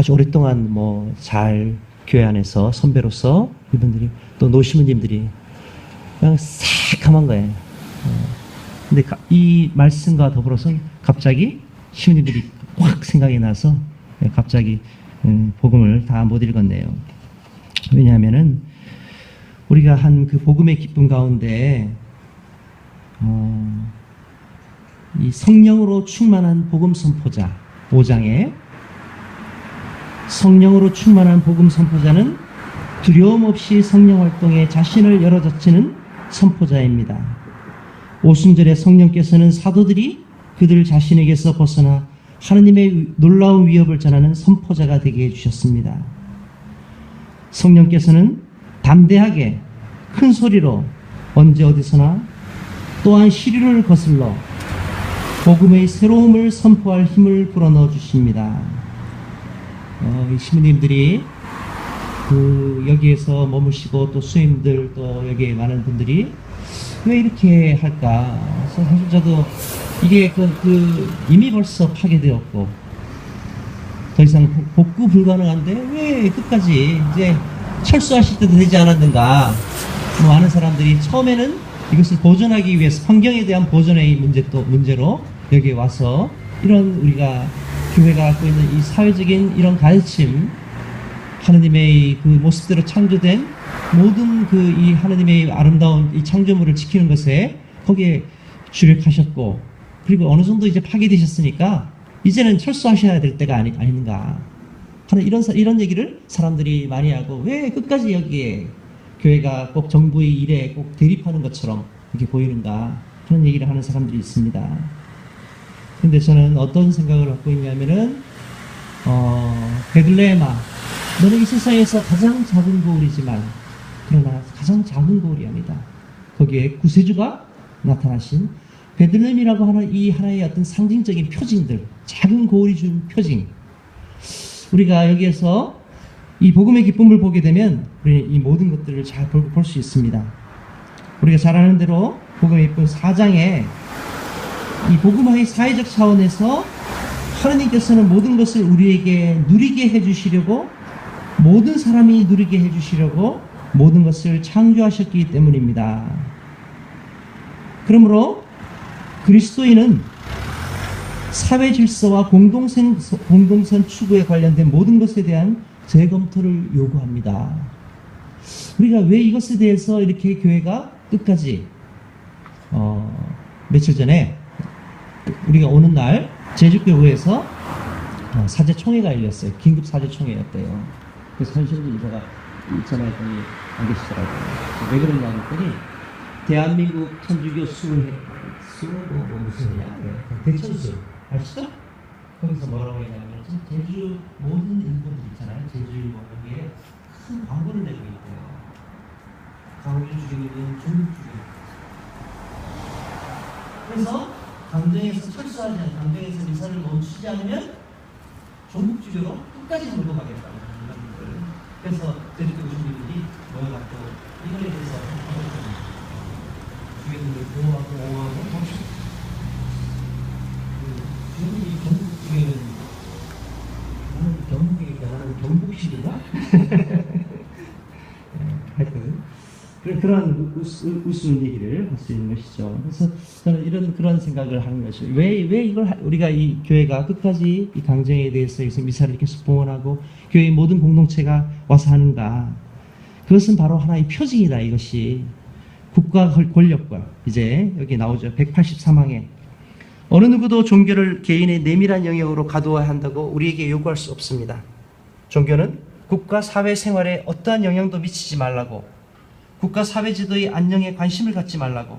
아주 오랫동안 잘 교회 안에서 선배로서 이분들이 또 노시무님들이 그냥 새카만 거예요. 근데 이 말씀과 더불어서 갑자기 시무님들이 확 생각이 나서 갑자기 복음을 다 못 읽었네요. 왜냐하면은 우리가 한 그 복음의 기쁨 가운데 이 성령으로 충만한 복음 선포자 5장에 성령으로 충만한 복음 선포자는 두려움 없이 성령 활동에 자신을 열어젖히는 선포자입니다. 오순절에 성령께서는 사도들이 그들 자신에게서 벗어나 하느님의 놀라운 위협을 전하는 선포자가 되게 해주셨습니다. 성령께서는 담대하게 큰 소리로 언제 어디서나 또한 시류를 거슬러 복음의 새로움을 선포할 힘을 불어넣어 주십니다. 이 시민님들이 여기에서 머무시고 또 수임들 또 여기에 많은 분들이 왜 이렇게 할까? 사실 저도 이게 이미 벌써 파괴되었고 더 이상 복구 불가능한데 왜 끝까지 이제 철수하실 때도 되지 않았는가? 많은 사람들이 처음에는 이것을 보존하기 위해서 환경에 대한 보존의 문제로 여기에 와서 이런 우리가 교회가 갖고 있는 이 사회적인 이런 가르침, 하느님의 그 모습대로 창조된 모든 이 하느님의 아름다운 이 창조물을 지키는 것에 거기에 주력하셨고, 그리고 어느 정도 이제 파괴되셨으니까 이제는 철수하셔야 될 때가 아닌가 하는 이런 얘기를 사람들이 많이 하고, 왜 끝까지 여기에 교회가 꼭 정부의 일에 꼭 대립하는 것처럼 이렇게 보이는가 그런 얘기를 하는 사람들이 있습니다. 근데 저는 어떤 생각을 갖고 있냐면은 베들레헴아, 너는 이 세상에서 가장 작은 거울이지만 그러나 가장 작은 거울이 아니다. 거기에 구세주가 나타나신 베들레헴이라고 하는 이 하나의 어떤 상징적인 표징들, 작은 거울이 준 표징, 우리가 여기에서 이 복음의 기쁨을 보게 되면 우리 이 모든 것들을 잘 볼 수 있습니다. 우리가 잘 아는 대로 복음의 기쁨 4장에 이 복음의 사회적 차원에서 하나님께서는 모든 것을 우리에게 누리게 해주시려고, 모든 사람이 누리게 해주시려고 모든 것을 창조하셨기 때문입니다. 그러므로 그리스도인은 사회 질서와 공동선 추구에 관련된 모든 것에 대한 재검토를 요구합니다. 우리가 왜 이것에 대해서 이렇게 교회가 끝까지 며칠 전에 우리가 오는 날 제주교구에서 사제총회가 열렸어요. 긴급 사제총회였대요. 그래서 현실은 이사가 전화했더니 안 계시더라고요. 왜 그러냐 했더니 대한민국 천주교 무슨 소리야? 대천수 아시죠? 거기서 뭐라고 했냐면 제주 모든 일본들 있잖아요. 제주일본에 큰 광고를 내고 있대요. 광고를 주고 있는 중국주교. 그래서 강정에서 철수하지 않는, 강정에서 미사를 멈추지 않으면 종국주교로 끝까지 몰고 가겠다는 분들. 그래서 제주교 주민들이 모여갖고 이거에 대해서 주민들을 보호하고 멈추고. 지금 이 경북주교는 나는 경북이니까 나는 경북식인가? 하여튼 그런 우스운 얘기를 할 수 있는 것이죠. 그래서 저는 그런 생각을 하는 것이죠. 왜 이걸 우리가 이 교회가 끝까지 이 강정에 대해서 미사를 계속 봉헌하고 교회의 모든 공동체가 와서 하는가? 그것은 바로 하나의 표징이다. 이것이 국가 권력과 이제 여기 나오죠. 183항에 어느 누구도 종교를 개인의 내밀한 영역으로 가두어야 한다고 우리에게 요구할 수 없습니다. 종교는 국가 사회 생활에 어떠한 영향도 미치지 말라고, 국가 사회 지도의 안녕에 관심을 갖지 말라고,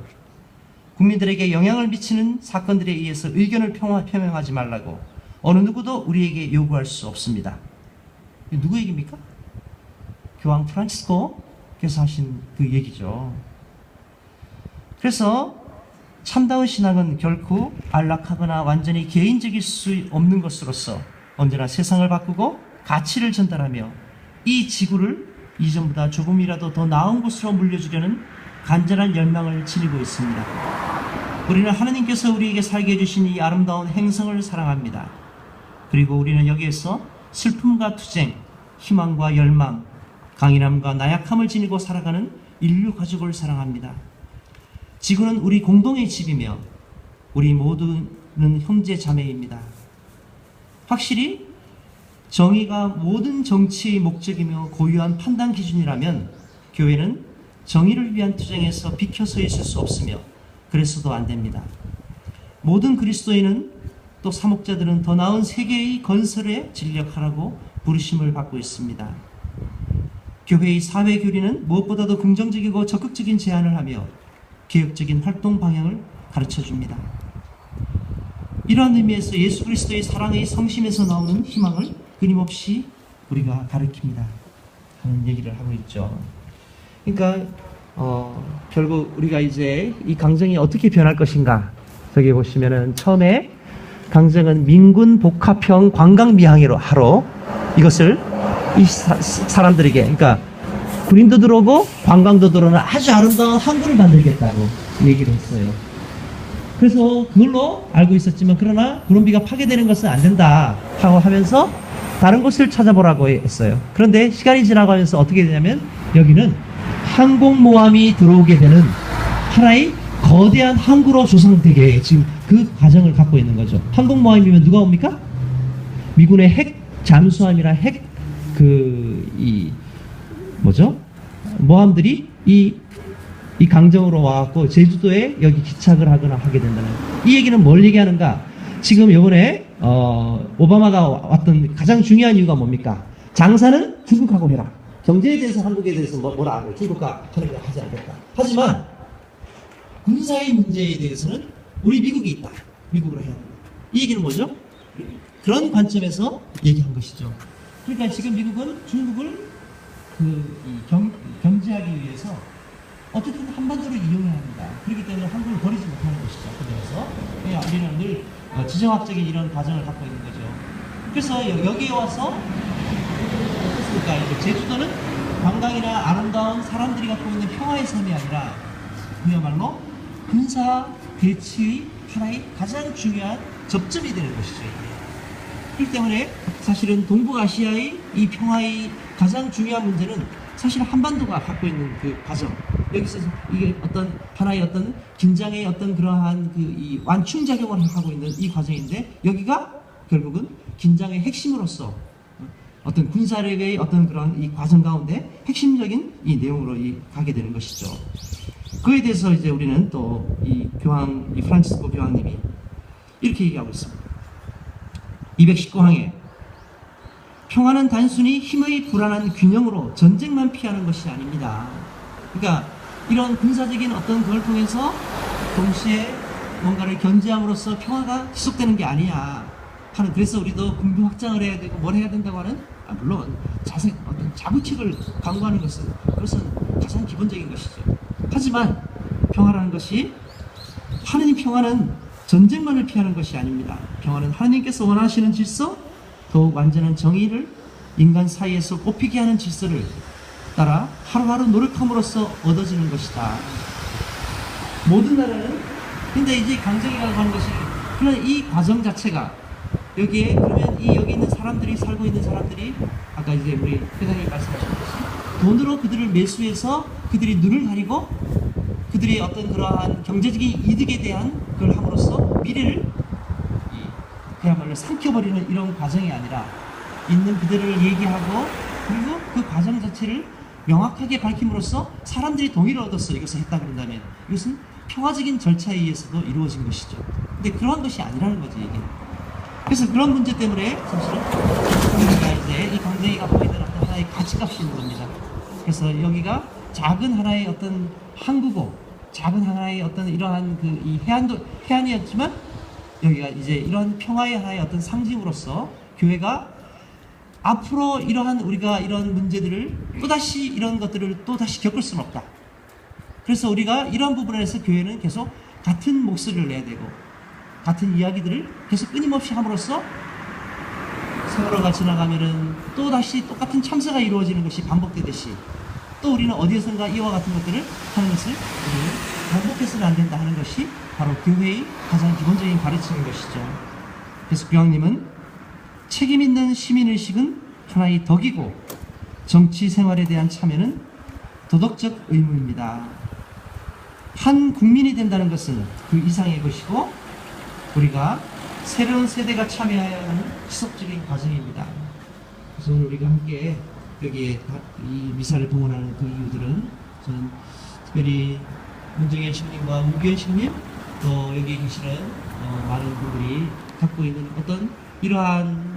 국민들에게 영향을 미치는 사건들에 의해서 의견을 표명하지 말라고 어느 누구도 우리에게 요구할 수 없습니다. 누구 얘기입니까? 교황 프란치스코께서 하신 그 얘기죠. 그래서 참다운 신앙은 결코 안락하거나 완전히 개인적일 수 없는 것으로서 언제나 세상을 바꾸고 가치를 전달하며 이 지구를 이전보다 조금이라도 더 나은 곳으로 물려주려는 간절한 열망을 지니고 있습니다. 우리는 하나님께서 우리에게 살게 해주신 이 아름다운 행성을 사랑합니다. 그리고 우리는 여기에서 슬픔과 투쟁, 희망과 열망, 강인함과 나약함을 지니고 살아가는 인류 가족을 사랑합니다. 지구는 우리 공동의 집이며 우리 모두는 형제 자매입니다. 확실히 정의가 모든 정치의 목적이며 고유한 판단 기준이라면 교회는 정의를 위한 투쟁에서 비켜서 있을 수 없으며 그래서도 안 됩니다. 모든 그리스도인은 또 사목자들은 더 나은 세계의 건설에 진력하라고 부르심을 받고 있습니다. 교회의 사회 교리는 무엇보다도 긍정적이고 적극적인 제안을 하며 개혁적인 활동 방향을 가르쳐줍니다. 이러한 의미에서 예수 그리스도의 사랑의 성심에서 나오는 희망을 끊임없이 우리가 가르칩니다 하는 얘기를 하고 있죠. 그러니까 결국 우리가 이제 이 강정이 어떻게 변할 것인가, 저기 보시면은 처음에 강정은 민군 복합형 관광 미항으로 하러 이것을 이 사람들에게, 그러니까 군인도 들어오고 관광도 들어오는 아주 아름다운 항구를 만들겠다고 얘기를 했어요. 그래서 그걸로 알고 있었지만 그러나 구름비가 파괴되는 것은 안 된다 하고 하면서 다른 곳을 찾아보라고 했어요. 그런데 시간이 지나가면서 어떻게 되냐면 여기는 항공모함이 들어오게 되는 하나의 거대한 항구로 조성되게 지금 그 과정을 갖고 있는 거죠. 항공모함이면 누가 옵니까? 미군의 핵 잠수함이나 모함들이 이 강정으로 와갖고 제주도에 여기 기착을 하거나 하게 된다는. 이 얘기는 뭘 얘기하는가? 지금 이번에 오바마가 왔던 가장 중요한 이유가 뭡니까? 장사는 중국하고 해라. 경제에 대해서 한국에 대해서 뭐라 하고 중국과 하지 않겠다. 하지만 군사의 문제에 대해서는 우리 미국이 있다. 미국으로 해야 된다. 이 얘기는 뭐죠? 그런 관점에서 얘기한 것이죠. 그러니까 지금 미국은 중국을 견제하기 위해서 어쨌든 한반도를 이용해야 합니다. 그렇기 때문에 한국을 버리지 못하는 것이죠. 그래서 우리는 늘 지정학적인 이런 과정을 갖고 있는 거죠. 그래서 여기에 와서 그러니까 이제 제주도는 관광이나 아름다운 사람들이 갖고 있는 평화의 섬이 아니라 그야말로 군사 대치의 하나의 가장 중요한 접점이 되는 것이죠. 그렇기 때문에 사실은 동북아시아의 이 평화의 가장 중요한 문제는 사실 한반도가 갖고 있는 그 과정, 여기서 이게 어떤 하나의 어떤 긴장의 어떤 그러한 이 완충작용을 하고 있는 이 과정인데, 여기가 결국은 긴장의 핵심으로서 어떤 군사력의 어떤 그런 이 과정 가운데 핵심적인 이 내용으로 가게 되는 것이죠. 그에 대해서 이제 우리는 또 이 프란치스코 교황님이 이렇게 얘기하고 있습니다. 219항에 평화는 단순히 힘의 불안한 균형으로 전쟁만 피하는 것이 아닙니다. 그러니까 이런 군사적인 어떤 그걸 통해서 동시에 뭔가를 견제함으로써 평화가 지속되는 게 아니야 하는, 그래서 우리도 군부 확장을 해야 되고 뭘 해야 된다고 하는, 물론 어떤 자구책을 강구하는 것은 그것은 가장 기본적인 것이죠. 하지만 평화라는 것이, 하느님 평화는 전쟁만을 피하는 것이 아닙니다. 평화는 하나님께서 원하시는 질서, 더욱 완전한 정의를 인간 사이에서 꽃피게 하는 질서를 따라 하루하루 노력함으로써 얻어지는 것이다. 모든 나라는, 근데 이제 강정이라고 하는 것이, 그런 이 과정 자체가 여기에, 그러면 여기 있는 사람들이, 살고 있는 사람들이, 아까 이제 우리 회장님이 말씀하셨듯이 돈으로 그들을 매수해서 그들이 눈을 가리고 그들이 어떤 그러한 경제적인 이득에 대한 그걸 함으로써 미래를 그야말로 삼켜버리는 이런 과정이 아니라, 있는 그들을 얘기하고 그리고 그 과정 자체를 명확하게 밝힘으로써 사람들이 동의를 얻어서 이것을 했다 그런다면 이것은 평화적인 절차에 의해서도 이루어진 것이죠. 근데 그러한 것이 아니라는 거지, 이게. 그래서 그런 문제 때문에 사실은 우리가 이제 이 강정이가 갖고 있는 어떤 하나의 가치값이 있는 겁니다. 그래서 여기가 작은 하나의 어떤 항구고, 작은 하나의 어떤 이러한 이 해안이었지만, 여기가 이제 이런 평화의 하나의 어떤 상징으로서 교회가 앞으로 이러한 우리가 이런 문제들을 또다시, 이런 것들을 또다시 겪을 수는 없다. 그래서 우리가 이런 부분에서 교회는 계속 같은 목소리를 내야 되고 같은 이야기들을 계속 끊임없이 함으로써 세월호가 지나가면은 또다시 똑같은 참사가 이루어지는 것이 반복되듯이, 또 우리는 어디에선가 이와 같은 것들을 하는 것을 반복해서는 안 된다 하는 것이 바로 교회의 가장 기본적인 가르침인 것이죠. 그래서 교황님은 책임 있는 시민의식은 하나의 덕이고 정치 생활에 대한 참여는 도덕적 의무입니다. 한 국민이 된다는 것은 그 이상의 것이고 우리가 새로운 세대가 참여해야 하는 지속적인 과정입니다. 그래서 오늘 우리가 함께 여기에 이 미사를 동원하는 그 이유들은 저는 특별히 문정현 신님과 문규현 신님 또 여기 계시는 많은 분들이 갖고 있는 어떤 이러한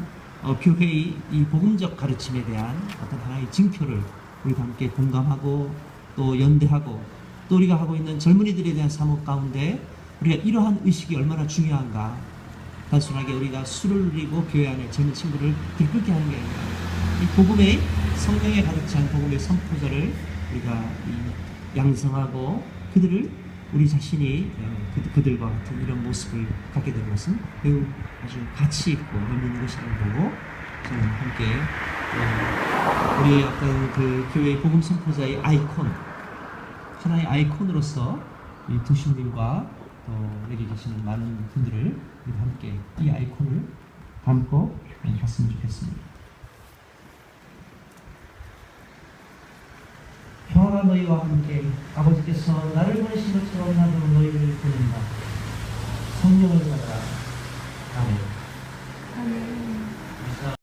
교회의 이 복음적 가르침에 대한 어떤 하나의 징표를 우리가 함께 공감하고 또 연대하고 또 우리가 하고 있는 젊은이들에 대한 사목 가운데 우리가 이러한 의식이 얼마나 중요한가. 단순하게 우리가 술을 누리고 교회 안에 젊은 친구를 들끓게 하는 게 아니라 이 복음의 성경에 가득 찬 복음의 선포자를 우리가 양성하고 그들을 우리 자신이 그들과 같은 이런 모습을 갖게 되는 것은 매우 아주 가치 있고 의미 있는 것이라고 보고 저는 함께 우리의 어떤 그 교회의 복음 선포자의 아이콘 하나의 아이콘으로서 이 도시님과 또 여기 계시는 많은 분들을 우리 함께 이 아이콘을 담고 갔으면 좋겠습니다. 평화가 너희와 함께 아버지께서 나를 보내신 것처럼 나도 너희를 보낸다. 성령을 받아라.